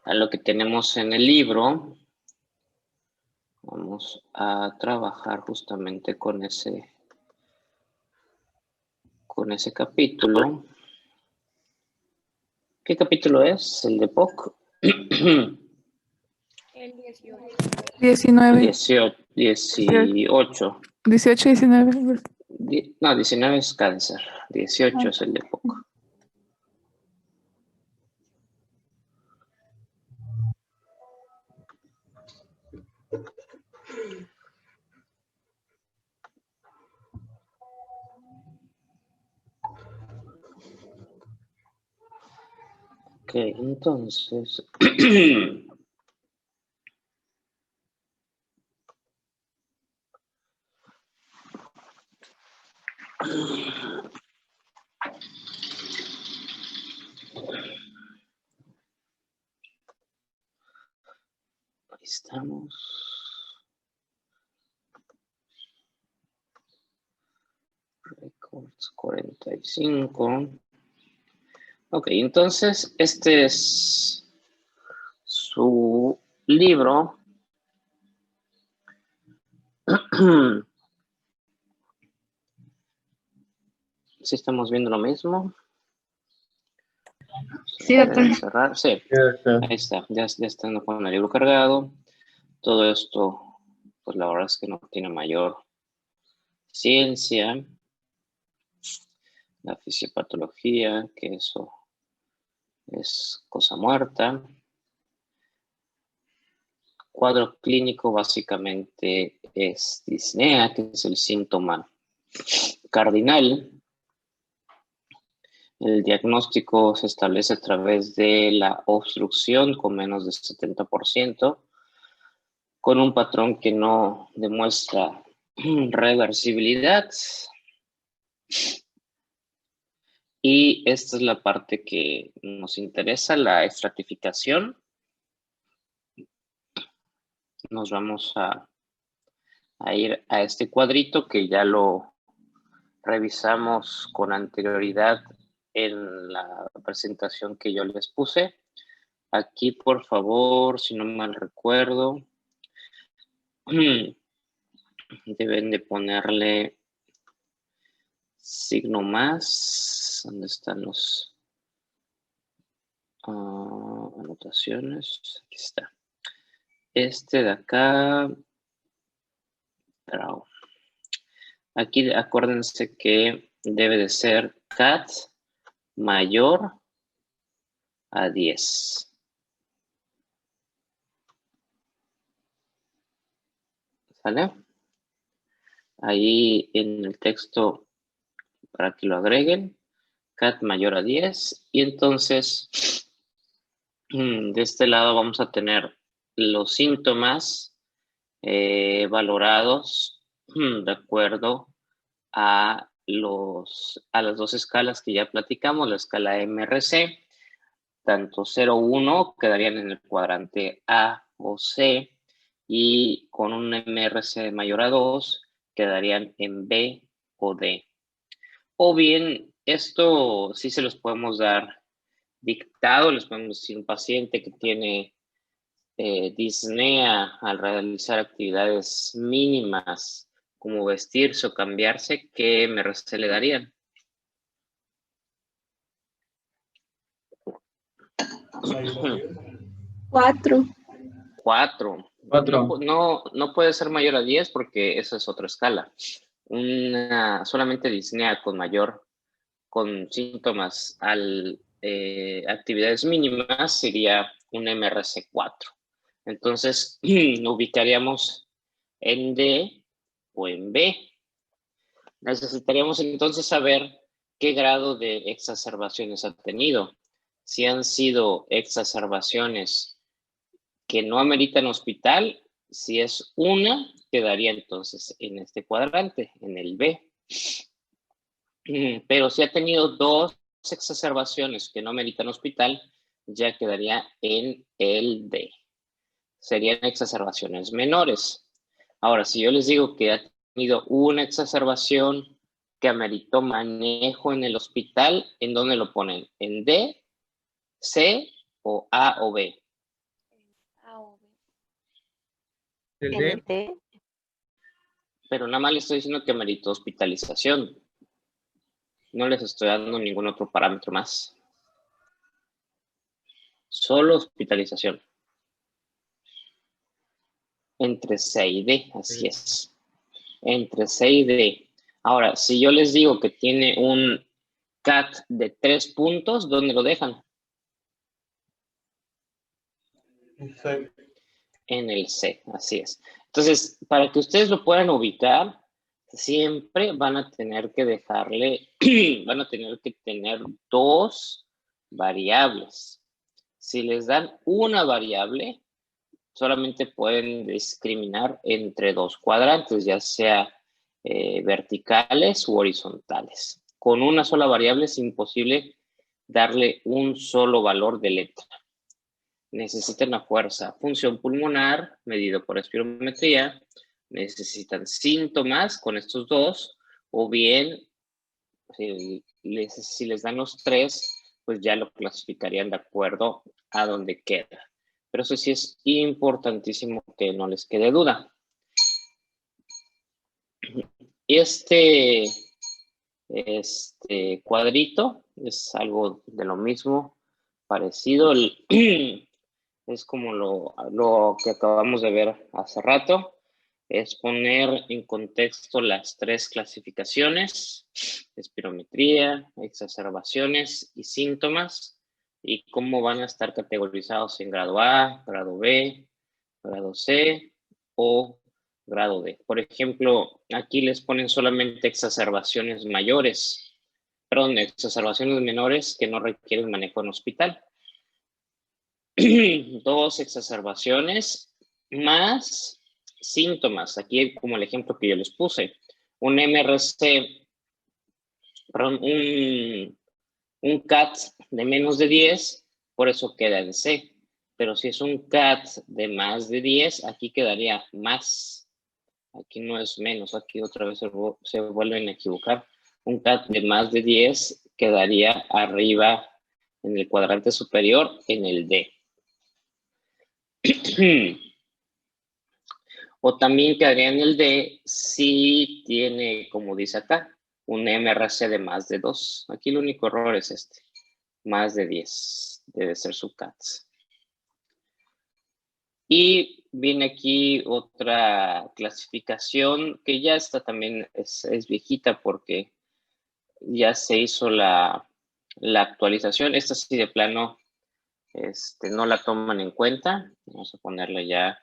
a lo que tenemos en el libro. Vamos a trabajar justamente con ese capítulo. ¿Qué capítulo es? ¿El de POC? El 18. 19. 18. 18 y 19. No, 19 es cáncer. 18 es el de POC. Ok, entonces... Ahí estamos. Records 45. Ok, entonces este es su libro. ¿Sí estamos viendo lo mismo? Sí, doctor. Cerrar. Sí, ahí está, ya estando con el libro cargado. Todo esto, pues la verdad es que no tiene mayor ciencia. La fisiopatología, que eso es cosa muerta. Cuadro clínico básicamente es disnea, que es el síntoma cardinal. El diagnóstico se establece a través de la obstrucción con menos de 70%, con un patrón que no demuestra reversibilidad. Y esta es la parte que nos interesa, la estratificación. Nos vamos a ir a este cuadrito que ya lo revisamos con anterioridad en la presentación que yo les puse. Aquí, por favor, si no mal recuerdo, deben de ponerle signo más. ¿Dónde están los anotaciones? Aquí está. Este de acá. Pero aquí acuérdense que debe de ser cat mayor a 10. ¿Sale? Ahí en el texto, para que lo agreguen, cat mayor a 10. Y entonces, de este lado vamos a tener los síntomas valorados de acuerdo a las dos escalas que ya platicamos, la escala MRC, tanto 0, 1 quedarían en el cuadrante A o C, y con un MRC mayor a 2 quedarían en B o D. O bien, esto sí se los podemos dar dictado, les podemos decir un paciente que tiene disnea al realizar actividades mínimas como vestirse o cambiarse, ¿qué MRC le darían? 4. 4. No puede ser mayor a 10 porque esa es otra escala. Solamente disnea con síntomas actividades mínimas sería un MRC 4. Entonces, ubicaríamos en D o en B. Necesitaríamos entonces saber qué grado de exacerbaciones ha tenido. Si han sido exacerbaciones que no ameritan hospital, si es una, quedaría entonces en este cuadrante, en el B. Pero si ha tenido 2 exacerbaciones que no ameritan hospital, ya quedaría en el D. Serían exacerbaciones menores. Ahora, si yo les digo que ha tenido una exacerbación que ameritó manejo en el hospital, ¿en dónde lo ponen? ¿En D, C o A o B. A o B. El En D. el D. Pero nada más le estoy diciendo que merito hospitalización. No les estoy dando ningún otro parámetro más. Solo hospitalización. Entre C y D, así es. Entre C y D. Ahora, si yo les digo que tiene un CAT de 3 puntos, ¿dónde lo dejan? C. En el C, así es. Entonces, para que ustedes lo puedan ubicar, siempre van a tener que dejarle, van a tener que tener dos variables. Si les dan una variable, solamente pueden discriminar entre dos cuadrantes, ya sea verticales u horizontales. Con una sola variable es imposible darle un solo valor de letra. Necesitan a fuerza función pulmonar, medido por espirometría, necesitan síntomas con estos dos, o bien, si les dan los tres, pues ya lo clasificarían de acuerdo a donde queda. Pero eso sí es importantísimo que no les quede duda. Este cuadrito es algo de lo mismo, parecido. Es como lo que acabamos de ver hace rato. Es poner en contexto las tres clasificaciones: espirometría, exacerbaciones y síntomas, y cómo van a estar categorizados en grado A, grado B, grado C o grado D. Por ejemplo, aquí les ponen solamente exacerbaciones mayores, perdón, exacerbaciones menores que no requieren manejo en hospital. 2 exacerbaciones más síntomas. Aquí como el ejemplo que yo les puse. Un MRC, perdón, un CAT de menos de 10, por eso queda en C. Pero si es un CAT de más de 10, aquí quedaría más. Aquí no es menos, aquí otra vez se vuelven a equivocar. Un CAT de más de 10 quedaría arriba en el cuadrante superior en el D. O también quedaría en el D si tiene, como dice acá, un MRC de más de 2. Aquí el único error es este. Más de 10. Debe ser su CATS. Y viene aquí otra clasificación que ya está también, es viejita porque ya se hizo la actualización. Esta sí de plano no la toman en cuenta. Vamos a ponerle ya.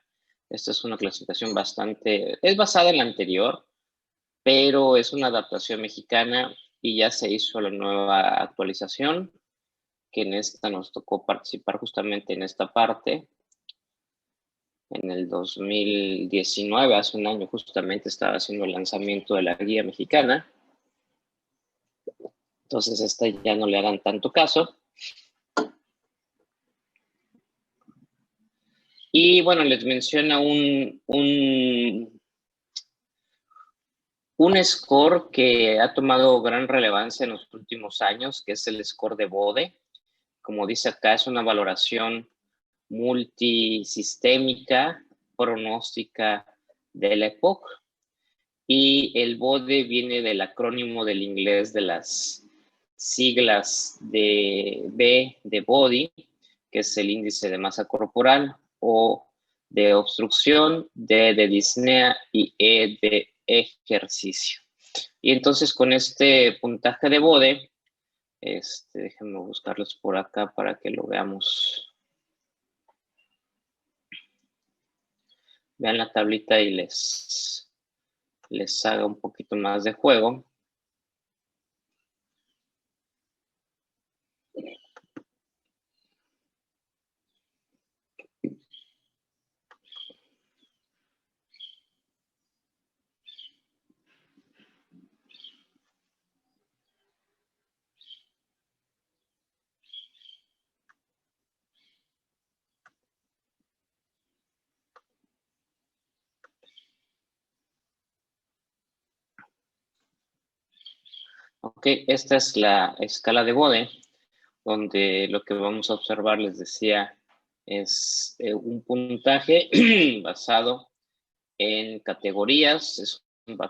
Esta es una clasificación bastante, es basada en la anterior, pero es una adaptación mexicana y ya se hizo la nueva actualización, que en esta nos tocó participar justamente en esta parte. En el 2019, hace un año justamente, estaba haciendo el lanzamiento de la guía mexicana. Entonces esta ya no le harán tanto caso. Y bueno, les menciona un score que ha tomado gran relevancia en los últimos años, que es el score de Bode. Como dice acá, es una valoración multisistémica, pronóstica de la EPOC. Y el BODE viene del acrónimo del inglés de las siglas de B de body, que es el índice de masa corporal, O de obstrucción, D de disnea y E de ejercicio. Y entonces con este puntaje de BODE, déjenme buscarlos por acá para que lo veamos. Vean la tablita y les haga un poquito más de juego. Ok, esta es la escala de Bode. donde lo que vamos a observar, les decía, es un puntaje basado en categorías.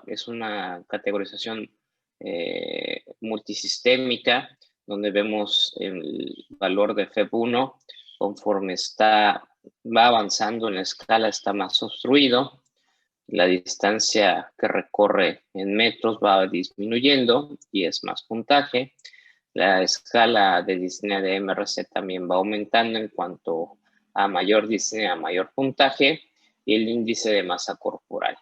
Es una categorización multisistémica, donde vemos el valor de FEB1 conforme va avanzando en la escala, está más obstruido. La distancia que recorre en metros va disminuyendo y es más puntaje. La escala de disnea de MRC también va aumentando en cuanto a mayor disnea, mayor puntaje, y el índice de masa corporal.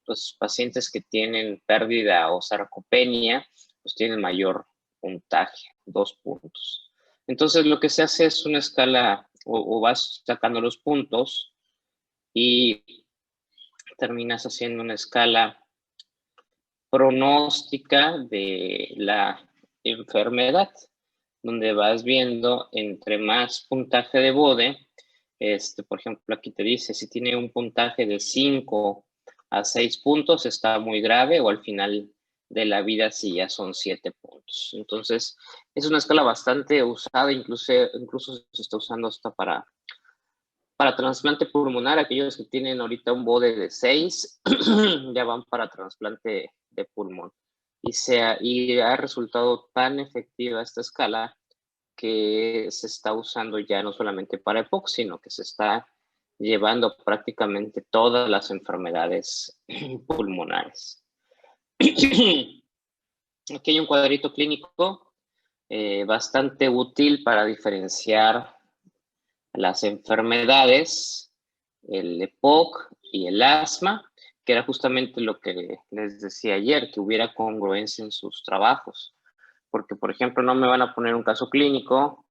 Los pacientes que tienen pérdida o sarcopenia, pues tienen mayor puntaje, 2 puntos. Entonces, lo que se hace es una escala, o vas sacando los puntos y terminas haciendo una escala pronóstica de la enfermedad, donde vas viendo entre más puntaje de Bode, por ejemplo, aquí te dice, si tiene un puntaje de 5 a 6 puntos, está muy grave, o al final de la vida si ya son 7 puntos. Entonces, es una escala bastante usada, incluso se está usando hasta para trasplante pulmonar. Aquellos que tienen ahorita un Bode de 6, ya van para trasplante de pulmón. Y ha resultado tan efectiva esta escala que se está usando ya no solamente para EPOC, sino que se está llevando prácticamente todas las enfermedades pulmonares. Aquí hay un cuadrito clínico bastante útil para diferenciar las enfermedades, el EPOC y el asma, que era justamente lo que les decía ayer, que hubiera congruencia en sus trabajos. Porque, por ejemplo, no me van a poner un caso clínico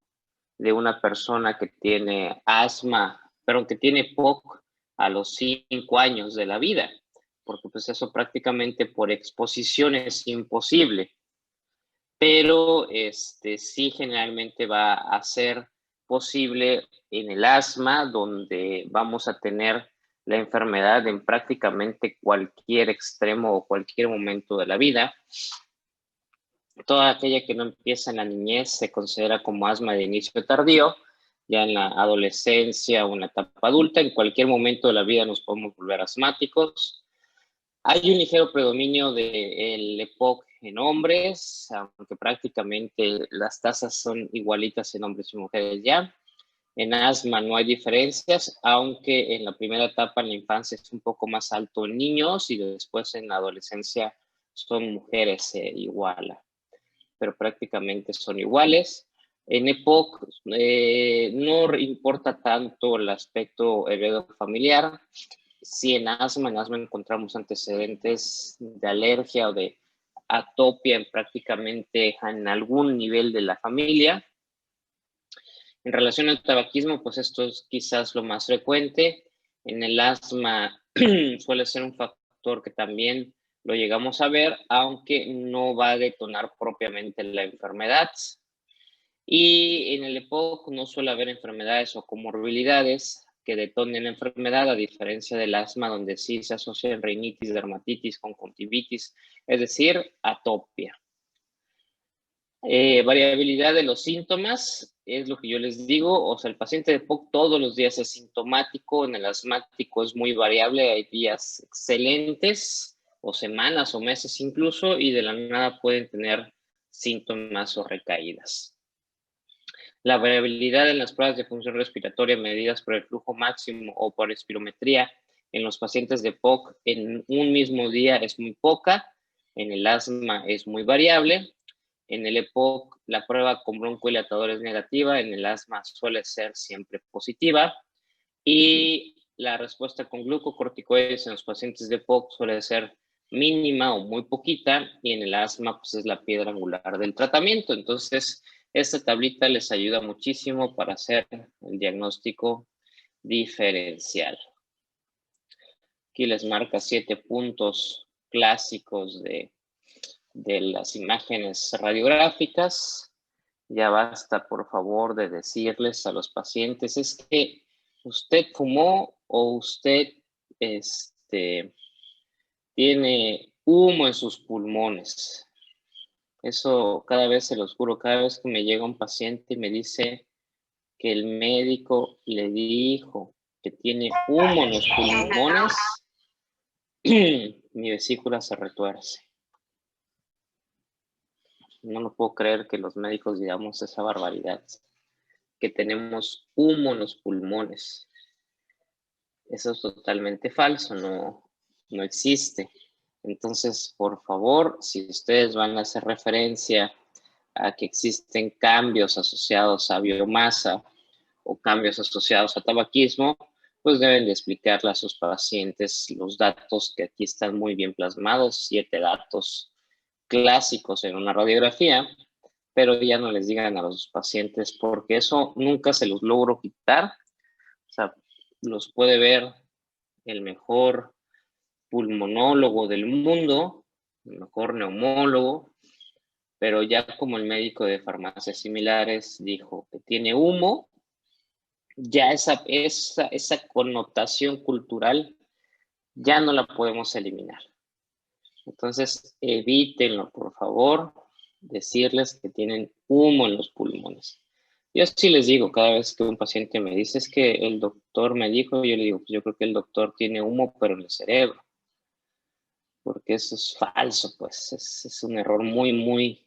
de una persona que tiene asma, pero que tiene EPOC a los 5 años de la vida, porque pues eso prácticamente por exposición es imposible. Pero sí generalmente va a ser posible en el asma, donde vamos a tener la enfermedad en prácticamente cualquier extremo o cualquier momento de la vida. Toda aquella que no empieza en la niñez se considera como asma de inicio tardío. Ya en la adolescencia o en la etapa adulta, en cualquier momento de la vida nos podemos volver asmáticos. Hay un ligero predominio del EPOC en hombres, aunque prácticamente las tasas son igualitas en hombres y mujeres ya. En asma no hay diferencias, aunque en la primera etapa, en la infancia, es un poco más alto en niños y después en la adolescencia son mujeres, se iguala, pero prácticamente son iguales. En EPOC no importa tanto el aspecto heredofamiliar. Si en asma encontramos antecedentes de alergia o de atopia prácticamente en algún nivel de la familia. En relación al tabaquismo, pues esto es quizás lo más frecuente. En el asma suele ser un factor que también lo llegamos a ver, aunque no va a detonar propiamente la enfermedad. Y en el EPOC no suele haber enfermedades o comorbilidades que detonen la enfermedad, a diferencia del asma, donde sí se asocian rinitis, dermatitis, conjuntivitis, es decir, atopia. Variabilidad de los síntomas, es lo que yo les digo, o sea, el paciente de EPOC todos los días es sintomático, en el asmático es muy variable, hay días excelentes, o semanas o meses incluso, y de la nada pueden tener síntomas o recaídas. La variabilidad en las pruebas de función respiratoria medidas por el flujo máximo o por espirometría en los pacientes de EPOC en un mismo día es muy poca, en el asma es muy variable. En el EPOC la prueba con broncodilatador es negativa, en el asma suele ser siempre positiva, y la respuesta con glucocorticoides en los pacientes de EPOC suele ser mínima o muy poquita, y en el asma pues es la piedra angular del tratamiento. Entonces, esta tablita les ayuda muchísimo para hacer el diagnóstico diferencial. Aquí les marca 7 puntos clásicos de las imágenes radiográficas. Ya basta, por favor, de decirles a los pacientes, es que usted fumó o usted tiene humo en sus pulmones. Eso cada vez, se los juro, cada vez que me llega un paciente y me dice que el médico le dijo que tiene humo en los pulmones, mi vesícula se retuerce. No lo puedo creer que los médicos digamos esa barbaridad, que tenemos humo en los pulmones. Eso es totalmente falso, no existe. Entonces, por favor, si ustedes van a hacer referencia a que existen cambios asociados a biomasa o cambios asociados a tabaquismo, pues deben de explicarle a sus pacientes los datos que aquí están muy bien plasmados, 7 datos clásicos en una radiografía, pero ya no les digan a los pacientes porque eso nunca se los logro quitar. O sea, los puede ver el mejor pulmonólogo del mundo, el mejor neumólogo, pero ya como el médico de farmacias similares dijo que tiene humo, ya esa connotación cultural ya no la podemos eliminar. Entonces, evítenlo, por favor, decirles que tienen humo en los pulmones. Yo sí les digo, cada vez que un paciente me dice, es que el doctor me dijo, yo le digo, pues yo creo que el doctor tiene humo, pero en el cerebro. Porque eso es falso, pues, es un error muy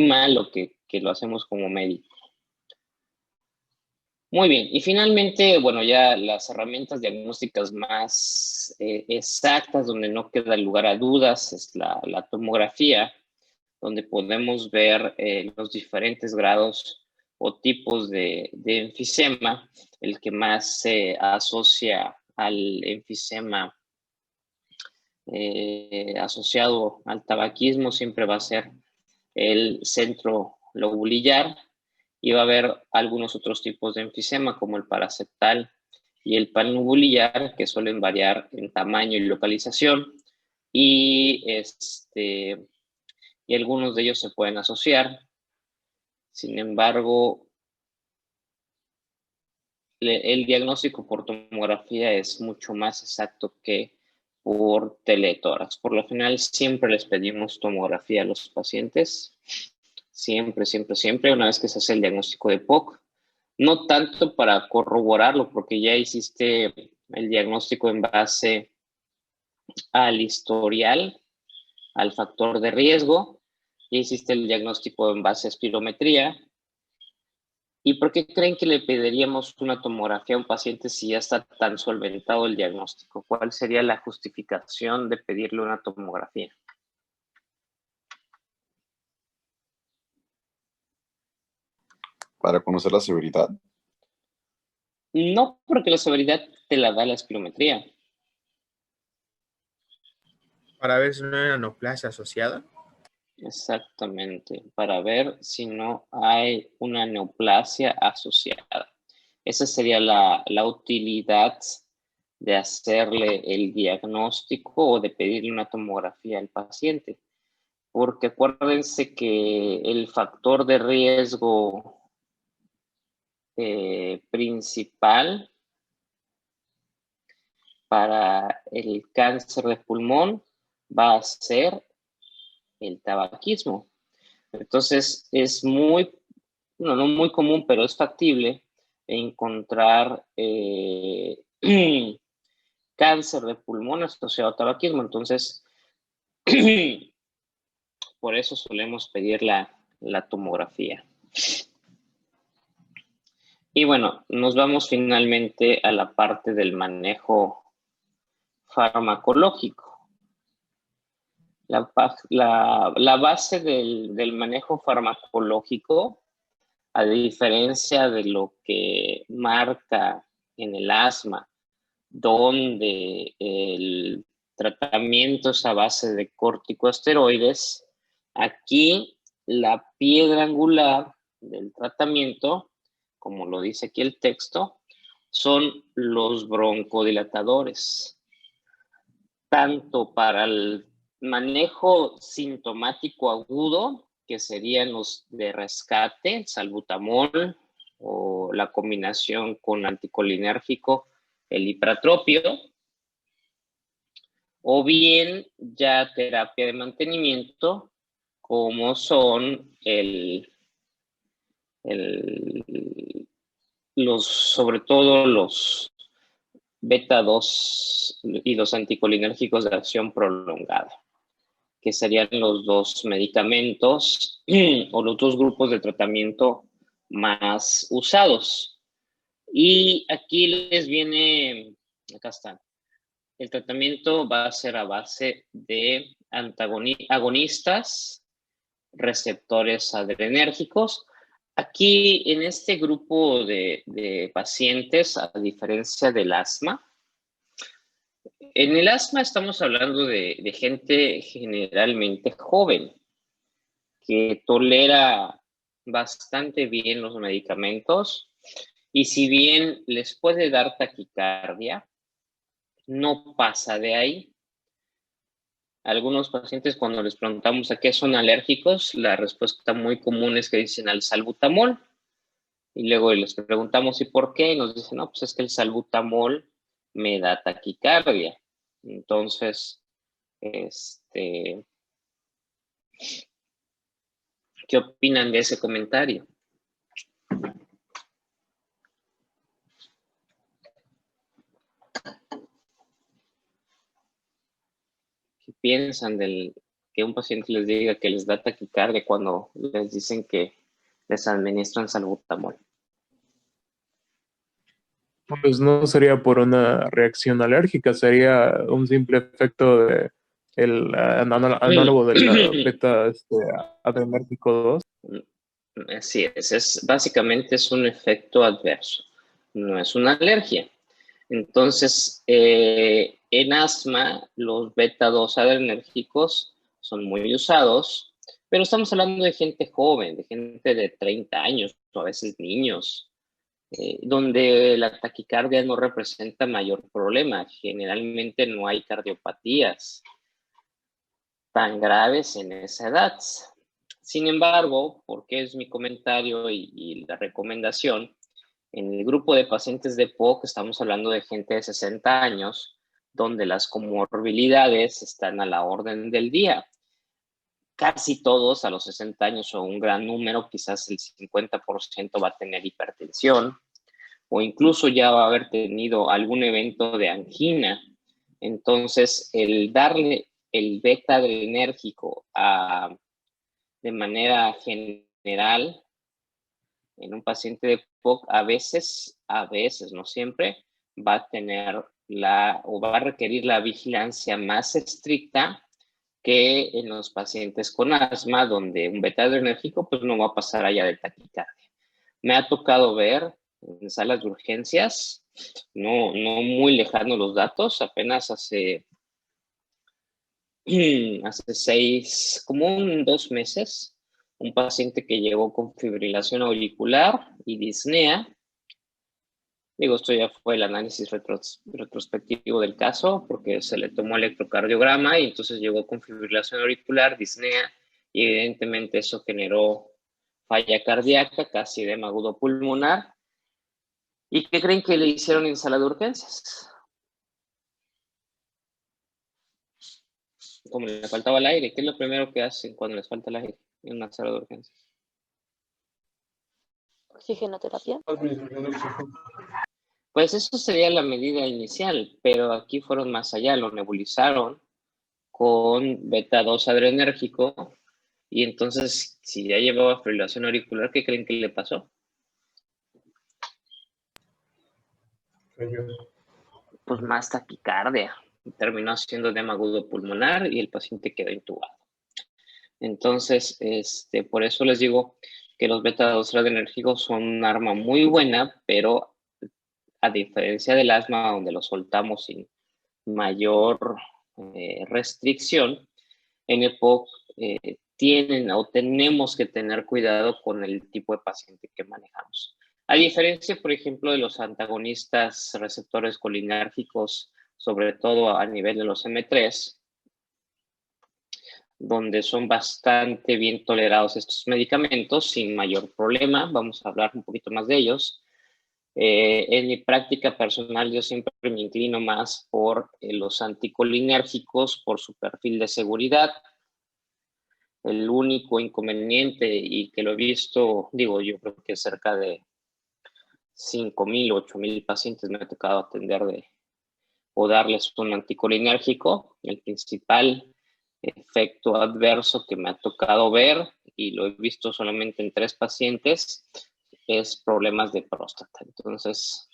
malo que lo hacemos como médico. Muy bien, y finalmente, bueno, ya las herramientas diagnósticas más exactas, donde no queda lugar a dudas, es la tomografía, donde podemos ver los diferentes grados o tipos de enfisema. El que más se asocia al enfisema asociado al tabaquismo siempre va a ser el centro lobulillar, y va a haber algunos otros tipos de enfisema como el paraseptal y el panubulillar, que suelen variar en tamaño y localización, y algunos de ellos se pueden asociar. Sin embargo, el diagnóstico por tomografía es mucho más exacto que por teletórax. Por lo general, siempre les pedimos tomografía a los pacientes. Siempre, una vez que se hace el diagnóstico de POC. No tanto para corroborarlo, porque ya hiciste el diagnóstico en base al historial, al factor de riesgo, ya hiciste el diagnóstico en base a espirometría. ¿Y por qué creen que le pediríamos una tomografía a un paciente si ya está tan solventado el diagnóstico? ¿Cuál sería la justificación de pedirle una tomografía? Para conocer la severidad. No, porque la severidad te la da la espirometría. Para ver si no hay una neoplasia asociada. Exactamente, para ver si no hay una neoplasia asociada. Esa sería la utilidad de hacerle el diagnóstico o de pedirle una tomografía al paciente. Porque acuérdense que el factor de riesgo principal para el cáncer de pulmón va a ser el tabaquismo. Entonces es no muy común, pero es factible encontrar cáncer de pulmón asociado a tabaquismo. Entonces, por eso solemos pedir la tomografía. Y bueno, nos vamos finalmente a la parte del manejo farmacológico. La base del manejo farmacológico, a diferencia de lo que marca en el asma, donde el tratamiento es a base de corticosteroides, aquí la piedra angular del tratamiento, como lo dice aquí el texto, son los broncodilatadores. Tanto para el manejo sintomático agudo, que serían los de rescate, salbutamol o la combinación con anticolinérgico, el ipratropio, o bien ya terapia de mantenimiento, como son sobre todo los beta 2 y los anticolinérgicos de acción prolongada, que serían los dos medicamentos o los dos grupos de tratamiento más usados. Y aquí les viene, acá están. El tratamiento va a ser a base de agonistas, receptores adrenérgicos. Aquí en este grupo de pacientes, a diferencia del asma, en el asma estamos hablando de gente generalmente joven que tolera bastante bien los medicamentos y si bien les puede dar taquicardia, no pasa de ahí. Algunos pacientes cuando les preguntamos a qué son alérgicos, la respuesta muy común es que dicen al salbutamol. Y luego les preguntamos ¿y por qué? Y nos dicen, no, pues es que el salbutamol me da taquicardia. Entonces, ¿qué opinan de ese comentario? ¿Qué piensan del que un paciente les diga que les da taquicardia cuando les dicen que les administran salbutamol? Pues no sería por una reacción alérgica, sería un simple efecto de el análogo de la beta adrenérgico 2. Así es, básicamente es un efecto adverso, no es una alergia. Entonces, en asma, los beta 2 adrenérgicos son muy usados, pero estamos hablando de gente joven, de gente de 30 años, o a veces niños, donde la taquicardia no representa mayor problema. Generalmente no hay cardiopatías tan graves en esa edad. Sin embargo, porque es mi comentario y la recomendación, en el grupo de pacientes de POC estamos hablando de gente de 60 años, donde las comorbilidades están a la orden del día. Casi todos a los 60 años o un gran número, quizás el 50% va a tener hipertensión o incluso ya va a haber tenido algún evento de angina. Entonces, el darle el beta adrenérgico de manera general en un paciente de POC a veces, no siempre, va a tener o va a requerir la vigilancia más estricta que en los pacientes con asma, donde un beta adrenérgico pues no va a pasar allá de taquicardia. Me ha tocado ver en salas de urgencias, no muy lejanos los datos, apenas hace 2 meses, un paciente que llegó con fibrilación auricular y disnea. Digo, esto ya fue el análisis retrospectivo del caso, porque se le tomó electrocardiograma y entonces llegó con fibrilación auricular, disnea, y evidentemente eso generó falla cardíaca, casi edema agudo pulmonar. ¿Y qué creen que le hicieron en sala de urgencias? Como le faltaba el aire, ¿qué es lo primero que hacen cuando les falta el aire en una sala de urgencias? Oxigenoterapia. Administración de oxígeno. Pues eso sería la medida inicial, pero aquí fueron más allá, lo nebulizaron con beta 2 adrenérgico y entonces si ya llevaba fibrilación auricular, ¿qué creen que le pasó? Pues más taquicardia. Terminó siendo edema agudo pulmonar y el paciente quedó intubado. Entonces, por eso les digo que los beta 2 adrenérgicos son un arma muy buena, pero a diferencia del asma, donde lo soltamos sin mayor restricción, en EPOC tienen o tenemos que tener cuidado con el tipo de paciente que manejamos. A diferencia, por ejemplo, de los antagonistas receptores colinérgicos, sobre todo a nivel de los M3, donde son bastante bien tolerados estos medicamentos sin mayor problema. Vamos a hablar un poquito más de ellos. En mi práctica personal yo siempre me inclino más por los anticolinérgicos por su perfil de seguridad. El único inconveniente, y que lo he visto, digo, yo creo que cerca de 5,000, 8,000 pacientes me ha tocado atender o darles un anticolinérgico. El principal efecto adverso que me ha tocado ver, y lo he visto solamente en 3 pacientes, es problemas de próstata. Entonces,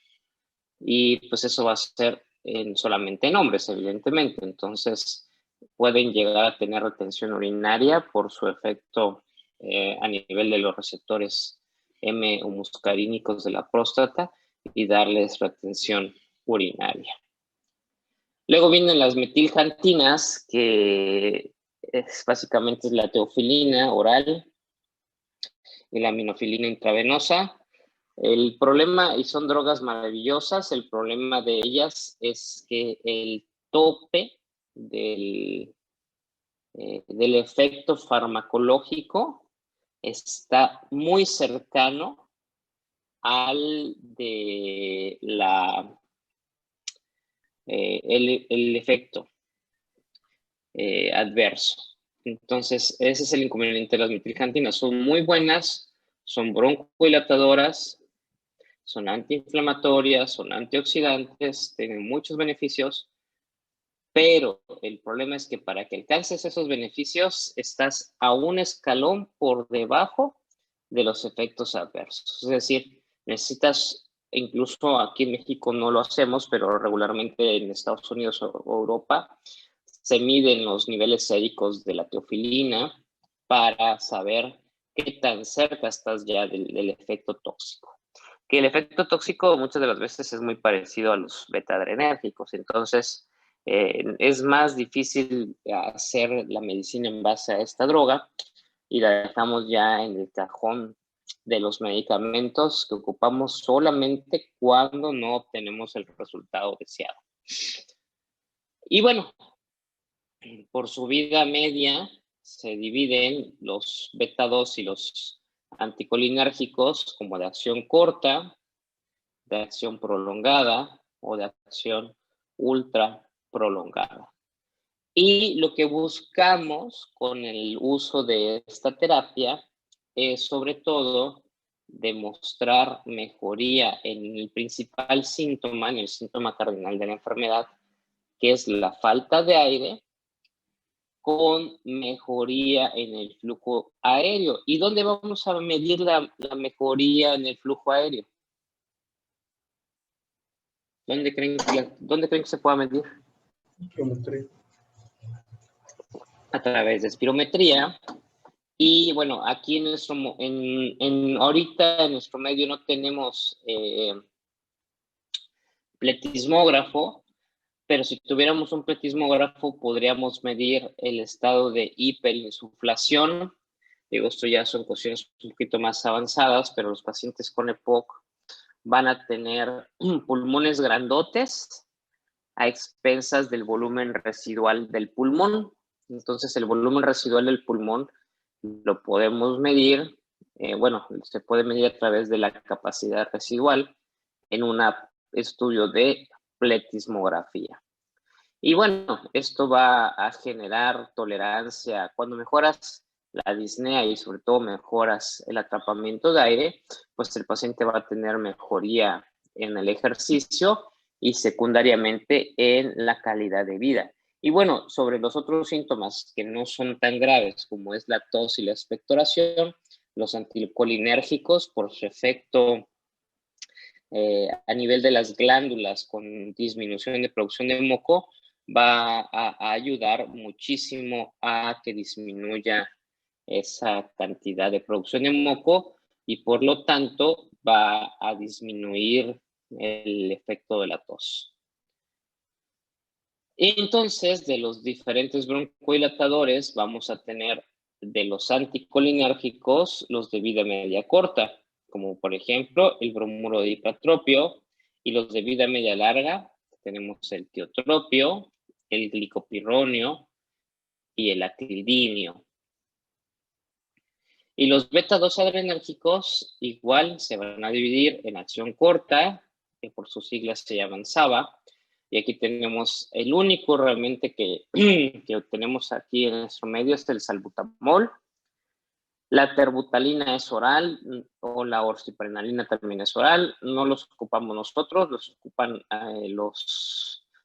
y pues eso va a ser solamente en hombres, evidentemente. Entonces, pueden llegar a tener retención urinaria por su efecto a nivel de los receptores M o muscarínicos de la próstata y darles retención urinaria. Luego vienen las metilxantinas, que básicamente es la teofilina oral y la aminofilina intravenosa. El problema, y son drogas maravillosas, el problema de ellas es que el tope del efecto farmacológico está muy cercano al de el efecto adverso. Entonces, ese es el inconveniente de las metilxantinas. Son muy buenas, son broncodilatadoras, son antiinflamatorias, son antioxidantes, tienen muchos beneficios, pero el problema es que para que alcances esos beneficios estás a un escalón por debajo de los efectos adversos. Es decir, necesitas, incluso aquí en México no lo hacemos, pero regularmente en Estados Unidos o Europa se miden los niveles séricos de la teofilina para saber qué tan cerca estás ya del efecto tóxico. Que el efecto tóxico muchas de las veces es muy parecido a los beta-adrenérgicos. Entonces, es más difícil hacer la medicina en base a esta droga y la dejamos ya en el cajón de los medicamentos que ocupamos solamente cuando no obtenemos el resultado deseado. Y bueno, por su vida media se dividen los beta-2 y los anticolinérgicos como de acción corta, de acción prolongada o de acción ultra prolongada. Y lo que buscamos con el uso de esta terapia es sobre todo demostrar mejoría en el principal síntoma, en el síntoma cardinal de la enfermedad, que es la falta de aire, con mejoría en el flujo aéreo. ¿Y dónde vamos a medir la mejoría en el flujo aéreo? ¿Dónde creen que se pueda medir? Geometría. A través de espirometría. Y bueno, aquí ahorita en nuestro medio no tenemos pletismógrafo, pero si tuviéramos un pletismógrafo podríamos medir el estado de hiperinsuflación. Digo, esto ya son cuestiones un poquito más avanzadas, pero los pacientes con EPOC van a tener pulmones grandotes a expensas del volumen residual del pulmón. Entonces, el volumen residual del pulmón lo podemos medir, se puede medir a través de la capacidad residual en un estudio de pletismografía. Y bueno, esto va a generar tolerancia. Cuando mejoras la disnea y sobre todo mejoras el atrapamiento de aire, pues el paciente va a tener mejoría en el ejercicio y secundariamente en la calidad de vida. Y bueno, sobre los otros síntomas que no son tan graves como es la tos y la expectoración, los anticolinérgicos por su efecto a nivel de las glándulas con disminución de producción de moco va a ayudar muchísimo a que disminuya esa cantidad de producción de moco y por lo tanto va a disminuir el efecto de la tos. Entonces, de los diferentes broncodilatadores vamos a tener de los anticolinérgicos los de vida media corta, como por ejemplo el bromuro de ipratropio, y los de vida media larga tenemos el tiotropio, el glicopirronio y el aclidinio. Y los beta-2 adrenérgicos igual se van a dividir en acción corta, que por sus siglas se llaman SABA, y aquí tenemos el único realmente que tenemos aquí en nuestro medio es el salbutamol, La terbutalina es oral o la orciprenalina también es oral. No los ocupamos nosotros, los ocupan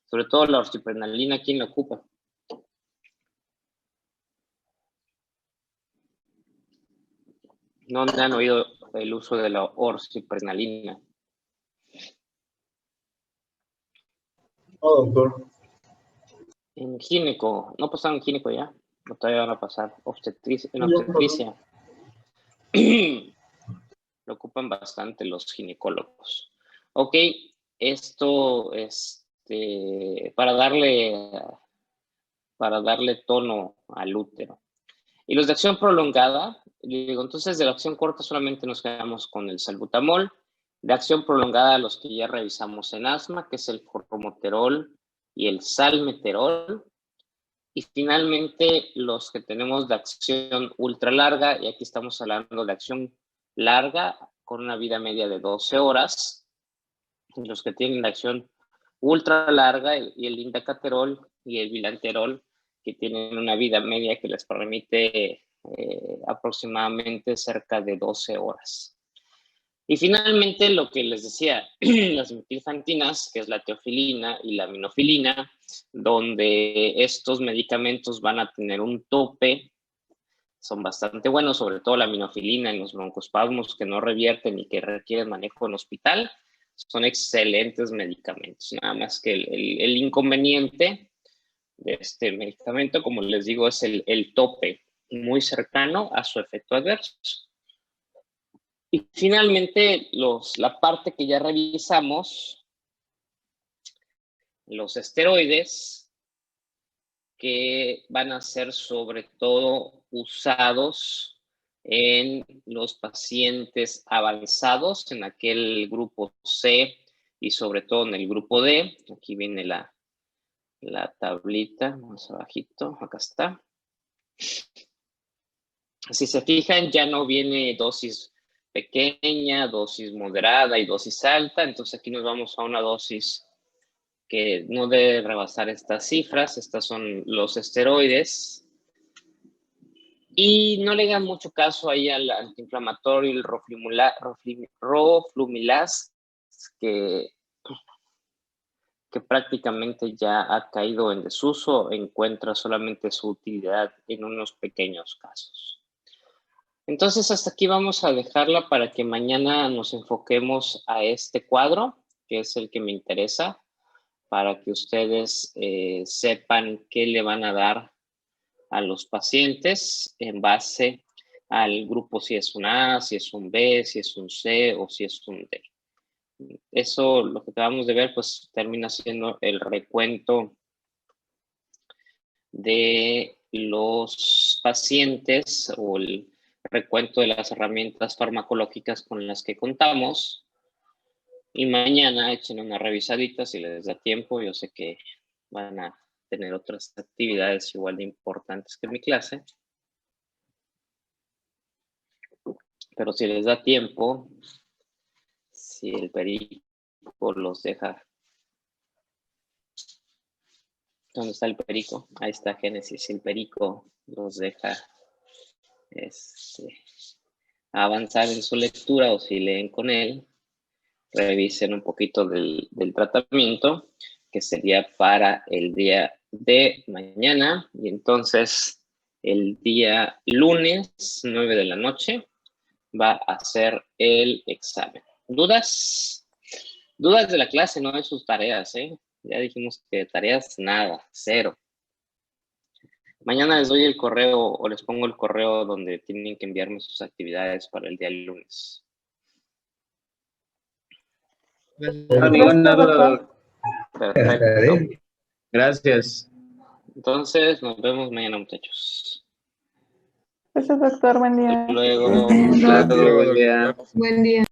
sobre todo la orciprenalina. ¿Quién la ocupa? ¿Dónde han oído el uso de la orciprenalina? No, doctor. En gineco. ¿No pasaron en gineco ya? No, todavía van a pasar. En Ya obstetricia. Lo ocupan bastante los ginecólogos. Ok, esto para darle tono al útero. Y los de acción prolongada, digo, entonces de la acción corta solamente nos quedamos con el salbutamol. De acción prolongada, los que ya revisamos en asma, que es el formoterol y el salmeterol. Y finalmente, los que tenemos de acción ultra larga, y aquí estamos hablando de acción larga con una vida media de 12 horas. Y los que tienen de acción ultra larga, y el indacaterol y el bilanterol, que tienen una vida media que les permite aproximadamente cerca de 12 horas. Y finalmente, lo que les decía, las metilfantinas, que es la teofilina y la minofilina, donde estos medicamentos van a tener un tope, son bastante buenos, sobre todo la minofilina en los broncoespasmos que no revierten y que requieren manejo en hospital, son excelentes medicamentos. Nada más que el inconveniente de este medicamento, como les digo, es el tope muy cercano a su efecto adverso. Y finalmente, la parte que ya revisamos, los esteroides, que van a ser sobre todo usados en los pacientes avanzados, en aquel grupo C y sobre todo en el grupo D. Aquí viene la tablita, más abajito, acá está. Si se fijan, ya no viene dosis pequeña, dosis moderada y dosis alta, entonces aquí nos vamos a una dosis que no debe rebasar estas cifras. Estas son los esteroides. Y no le hagan mucho caso ahí al antiinflamatorio, el roflumilast, que prácticamente ya ha caído en desuso, encuentra solamente su utilidad en unos pequeños casos. Entonces, hasta aquí vamos a dejarla para que mañana nos enfoquemos a este cuadro, que es el que me interesa, para que ustedes sepan qué le van a dar a los pacientes en base al grupo, si es un A, si es un B, si es un C o si es un D. Eso, lo que acabamos de ver, pues termina siendo el recuento de los pacientes o el recuento de las herramientas farmacológicas con las que contamos. Y mañana echen una revisadita si les da tiempo. Yo sé que van a tener otras actividades igual de importantes que mi clase. Pero si les da tiempo, si el perico los deja. ¿Dónde está el perico? Ahí está Génesis. Si el perico los deja avanzar en su lectura, o si leen con él, revisen un poquito del tratamiento, que sería para el día de mañana. Y entonces, el día lunes, 9 de la noche, va a hacer el examen. ¿Dudas? Dudas de la clase, no de sus tareas, ¿eh? Ya dijimos que de tareas, nada, cero. Mañana les doy el correo o les pongo el correo donde tienen que enviarme sus actividades para el día lunes. Ninguna duda. Perfecto. Gracias. Entonces, nos vemos mañana, muchachos. Gracias, doctor. Buen día. Hasta luego. Hasta luego, buen día. Buen día.